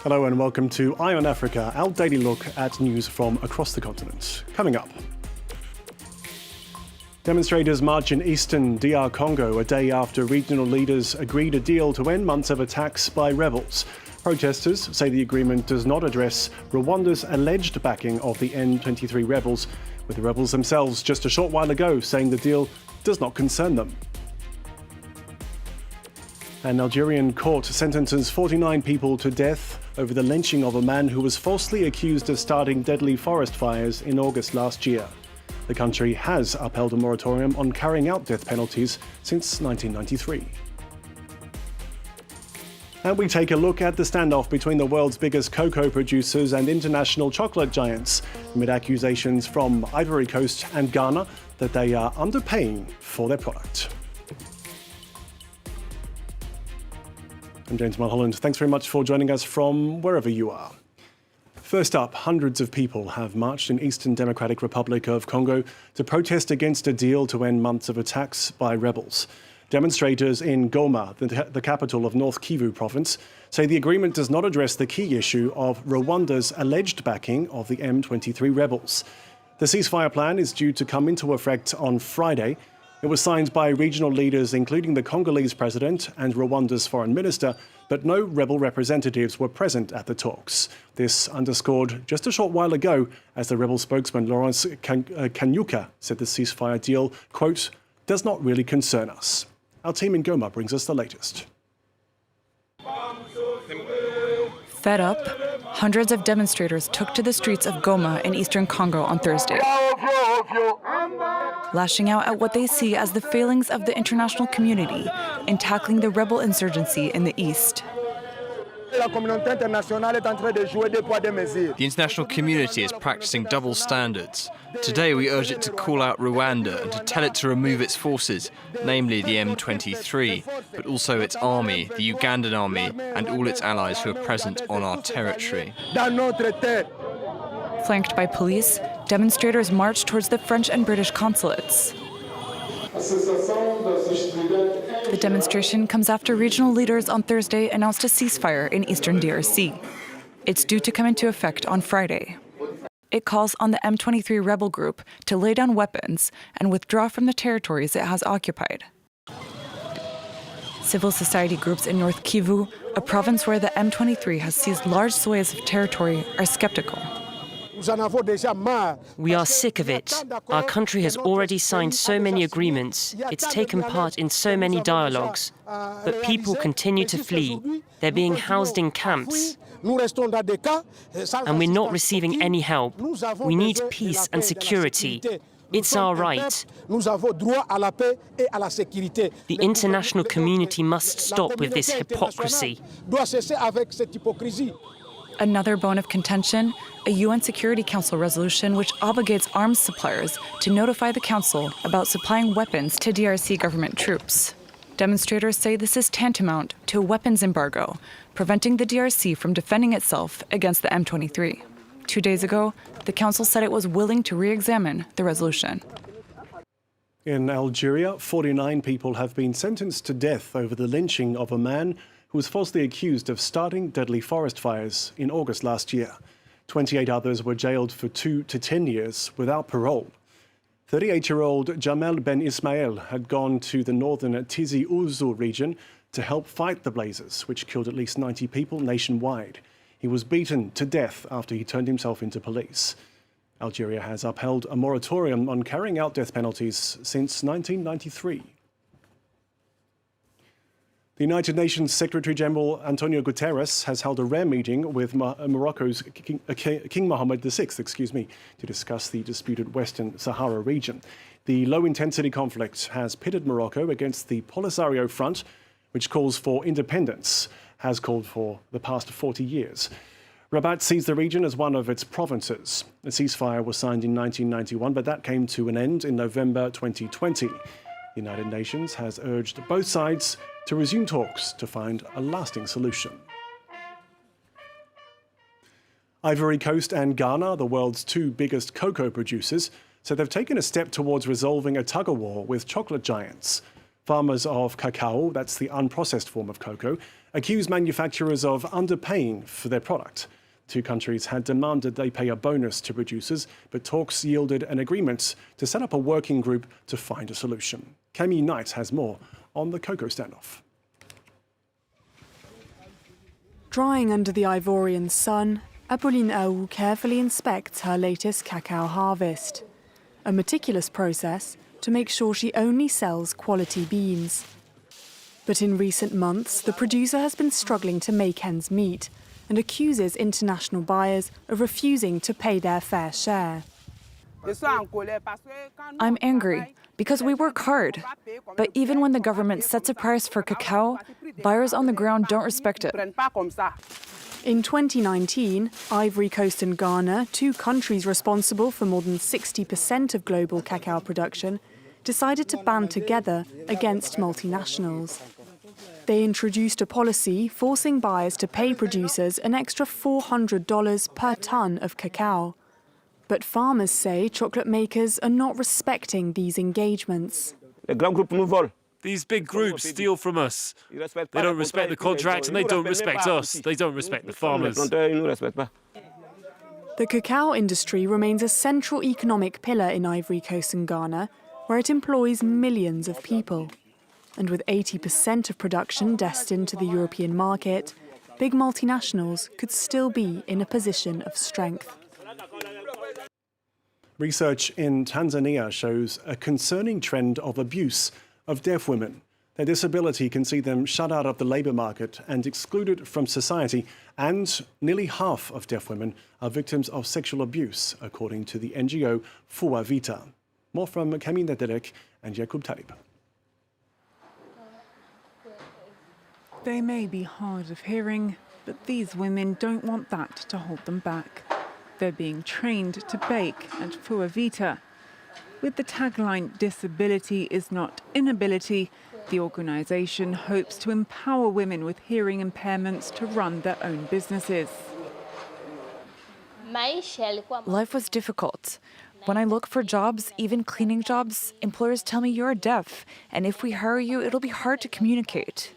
Hello and welcome to Eye on Africa, our daily look at news from across the continent. Coming up. Demonstrators march in eastern DR Congo a day after regional leaders agreed a deal to end months of attacks by rebels. Protesters say the agreement does not address Rwanda's alleged backing of the M23 rebels, with the rebels themselves just a short while ago saying the deal does not concern them. An Algerian court sentences 49 people to death over the lynching of a man who was falsely accused of starting deadly forest fires in August last year. The country has upheld a moratorium on carrying out death penalties since 1993. And we take a look at the standoff between the world's biggest cocoa producers and international chocolate giants, amid accusations from Ivory Coast and Ghana that they are underpaying for their product. I'm James Mulholland. Thanks very much for joining us from wherever you are. First up, hundreds of people have marched in Eastern Democratic Republic of Congo to protest against a deal to end months of attacks by rebels. Demonstrators in Goma, the capital of North Kivu province, say the agreement does not address the key issue of Rwanda's alleged backing of the M23 rebels. The ceasefire plan is due to come into effect on Friday. It was signed by regional leaders, including the Congolese president and Rwanda's foreign minister, but no rebel representatives were present at the talks. This underscored just a short while ago as the rebel spokesman Lawrence Kanyuka said the ceasefire deal, quote, does not really concern us. Our team in Goma brings us the latest. Fed up, hundreds of demonstrators took to the streets of Goma in eastern Congo on Thursday, lashing out at what they see as the failings of the international community in tackling the rebel insurgency in the east. The international community is practicing double standards. Today we urge it to call out Rwanda and to tell it to remove its forces, namely the M23, but also its army, the Ugandan army, and all its allies who are present on our territory. Flanked by police, demonstrators marched towards the French and British consulates. The demonstration comes after regional leaders on Thursday announced a ceasefire in eastern DRC. It's due to come into effect on Friday. It calls on the M23 rebel group to lay down weapons and withdraw from the territories it has occupied. Civil society groups in North Kivu, a province where the M23 has seized large swathes of territory, are skeptical. We are sick of it. Our country has already signed so many agreements, it's taken part in so many dialogues, but people continue to flee. They're being housed in camps, and we're not receiving any help. We need peace and security. It's our right. The international community must stop with this hypocrisy. Another bone of contention, a UN Security Council resolution which obligates arms suppliers to notify the Council about supplying weapons to DRC government troops. Demonstrators say this is tantamount to a weapons embargo, preventing the DRC from defending itself against the M23. 2 days ago, the Council said it was willing to re-examine the resolution. In Algeria, 49 people have been sentenced to death over the lynching of a man who was falsely accused of starting deadly forest fires in August last year. 28 others were jailed for 2 to 10 years without parole. 38-year-old Jamel Ben Ismail had gone to the northern Tizi Ouzou region to help fight the blazes, which killed at least 90 people nationwide. He was beaten to death after he turned himself into police. Algeria has upheld a moratorium on carrying out death penalties since 1993. The United Nations Secretary-General Antonio Guterres has held a rare meeting with Morocco's King Mohammed VI, to discuss the disputed Western Sahara region. The low-intensity conflict has pitted Morocco against the Polisario Front, which calls for independence, has called for the past 40 years. Rabat sees the region as one of its provinces. A ceasefire was signed in 1991, but that came to an end in November 2020. The United Nations has urged both sides to resume talks to find a lasting solution. Ivory Coast and Ghana, the world's 2 biggest cocoa producers, said they've taken a step towards resolving a tug-of-war with chocolate giants. Farmers of cacao, that's the unprocessed form of cocoa, accuse manufacturers of underpaying for their product. Two countries had demanded they pay a bonus to producers, but talks yielded an agreement to set up a working group to find a solution. Camille Knight has more on the cocoa standoff. Drying under the Ivorian sun, Apolline Aou carefully inspects her latest cacao harvest. A meticulous process to make sure she only sells quality beans. But in recent months, the producer has been struggling to make ends meet and accuses international buyers of refusing to pay their fair share. I'm angry because we work hard. But even when the government sets a price for cacao, buyers on the ground don't respect it. In 2019, Ivory Coast and Ghana, two countries responsible for more than 60% of global cacao production, decided to band together against multinationals. They introduced a policy forcing buyers to pay producers an extra $400 per tonne of cacao. But farmers say chocolate makers are not respecting these engagements. These big groups steal from us. They don't respect the contracts and they don't respect us. They don't respect the farmers. The cacao industry remains a central economic pillar in Ivory Coast and Ghana, where it employs millions of people. And with 80% of production destined to the European market, big multinationals could still be in a position of strength. Research in Tanzania shows a concerning trend of abuse of deaf women. Their disability can see them shut out of the labour market and excluded from society, and nearly half of deaf women are victims of sexual abuse, according to the NGO Fua Vita. More from Camille Nederek and Jakub Talib. They may be hard of hearing, but these women don't want that to hold them back. They're being trained to bake at Fua Vita. With the tagline, "Disability is not inability," the organisation hopes to empower women with hearing impairments to run their own businesses. Life was difficult. When I look for jobs, even cleaning jobs, employers tell me you're deaf, and if we hire you, it'll be hard to communicate.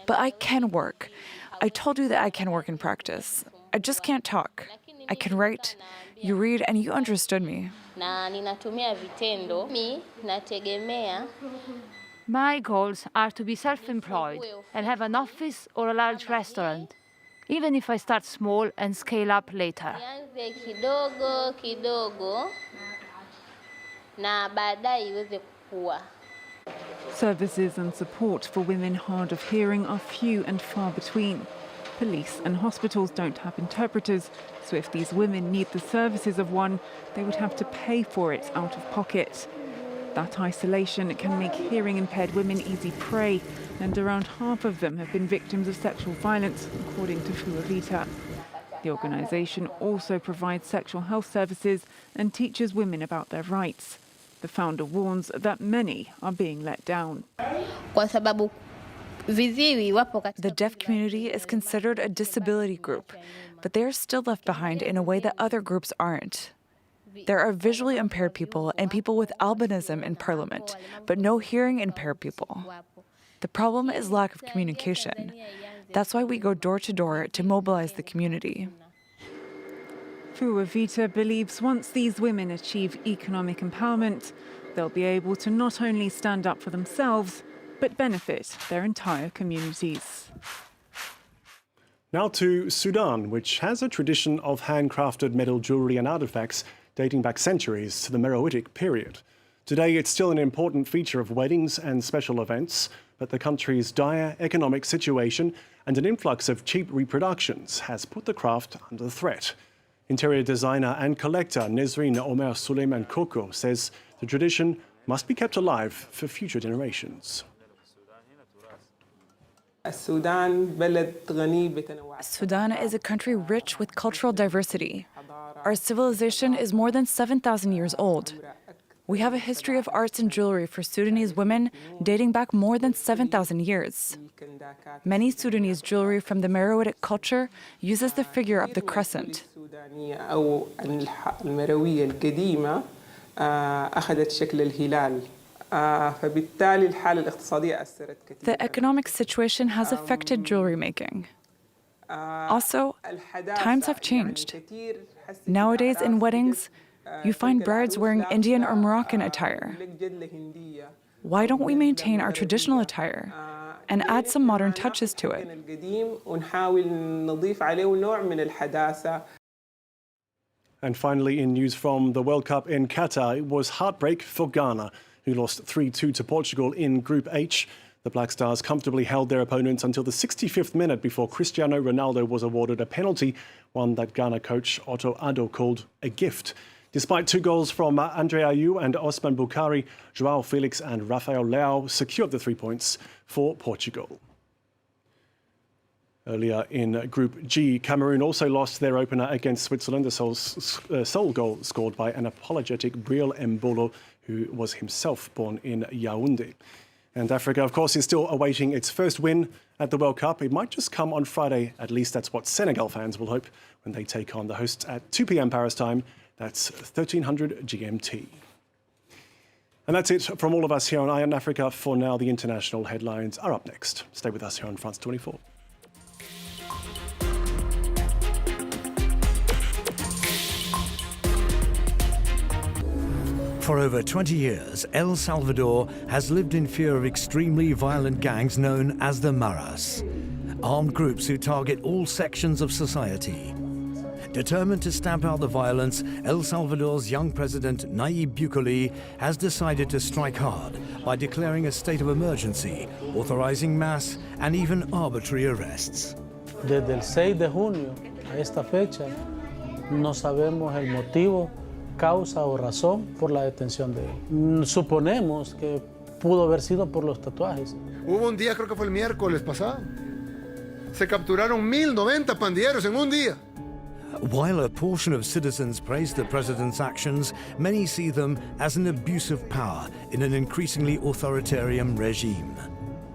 But I can work. I told you that I can work in practice. I just can't talk. I can write, you read, and you understood me. My goals are to be self-employed and have an office or a large restaurant, even if I start small and scale up later. Services and support for women hard of hearing are few and far between. Police and hospitals don't have interpreters, so if these women need the services of one, they would have to pay for it out of pocket. That isolation can make hearing-impaired women easy prey, and around half of them have been victims of sexual violence, according to Fua Vita. The organisation also provides sexual health services and teaches women about their rights. The founder warns that many are being let down. The deaf community is considered a disability group, but they are still left behind in a way that other groups aren't. There are visually impaired people and people with albinism in parliament, but no hearing impaired people. The problem is lack of communication. That's why we go door to door to mobilize the community. Fua Vita believes once these women achieve economic empowerment, they'll be able to not only stand up for themselves, but benefit their entire communities. Now to Sudan, which has a tradition of handcrafted metal jewellery and artefacts dating back centuries to the Meroitic period. Today, it's still an important feature of weddings and special events, but the country's dire economic situation and an influx of cheap reproductions has put the craft under threat. Interior designer and collector Nesrine Omer Suleiman Koko says the tradition must be kept alive for future generations. Sudan is a country rich with cultural diversity. Our civilization is more than 7,000 years old. We have a history of arts and jewelry for Sudanese women dating back more than 7,000 years. Many Sudanese jewelry from the Meroitic culture uses the figure of the crescent. The economic situation has affected jewelry making. Also, times have changed. Nowadays in weddings, you find brides wearing Indian or Moroccan attire. Why don't we maintain our traditional attire and add some modern touches to it? And finally, in news from the World Cup in Qatar, it was heartbreak for Ghana, who lost 3-2 to Portugal in Group H. The Black Stars comfortably held their opponents until the 65th minute before Cristiano Ronaldo was awarded a penalty, one that Ghana coach Otto Addo called a gift. Despite 2 goals from Andre Ayew and Osman Boukari, João Felix and Rafael Leao secured the 3 points for Portugal. Earlier in Group G, Cameroon also lost their opener against Switzerland, the sole goal scored by an apologetic Briel Mbolo, who was himself born in Yaoundé. And Africa, of course, is still awaiting its first win at the World Cup. It might just come on Friday. At least that's what Senegal fans will hope when they take on the hosts at 2 p.m. Paris time. That's 1300 GMT. And that's it from all of us here on Eye on Africa. For now, the international headlines are up next. Stay with us here on France 24. For over 20 years, El Salvador has lived in fear of extremely violent gangs known as the Maras, armed groups who target all sections of society. Determined to stamp out the violence, El Salvador's young president, Nayib Bukele, has decided to strike hard by declaring a state of emergency, authorizing mass and even arbitrary arrests. Desde el 6 de junio a esta fecha, no sabemos el motivo, causa o razón por la detención de él. Suponemos que pudo haber sido por los tatuajes. Hubo un día, creo que fue el miércoles pasado, se capturaron 1090 pandilleros en un día. While a portion of citizens praise the president's actions, many see them as an abuse of power in an increasingly authoritarian regime.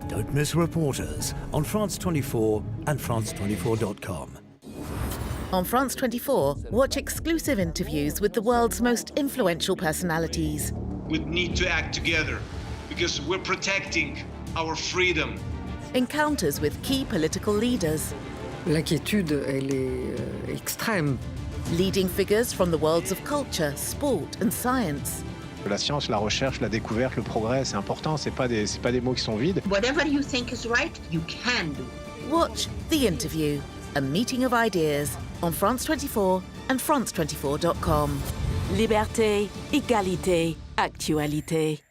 Don't miss Reporters on France 24 and France24.com. On France 24, watch exclusive interviews with the world's most influential personalities. We need to act together because we're protecting our freedom. Encounters with key political leaders. L'inquiétude, elle est extrême. Leading figures from the worlds of culture, sport and science. La science, la recherche, la découverte, le progrès, c'est important, c'est pas des mots qui sont vides. Whatever you think is right, you can do. Watch The Interview, a meeting of ideas on France 24 and France24.com. Liberté, égalité, actualité.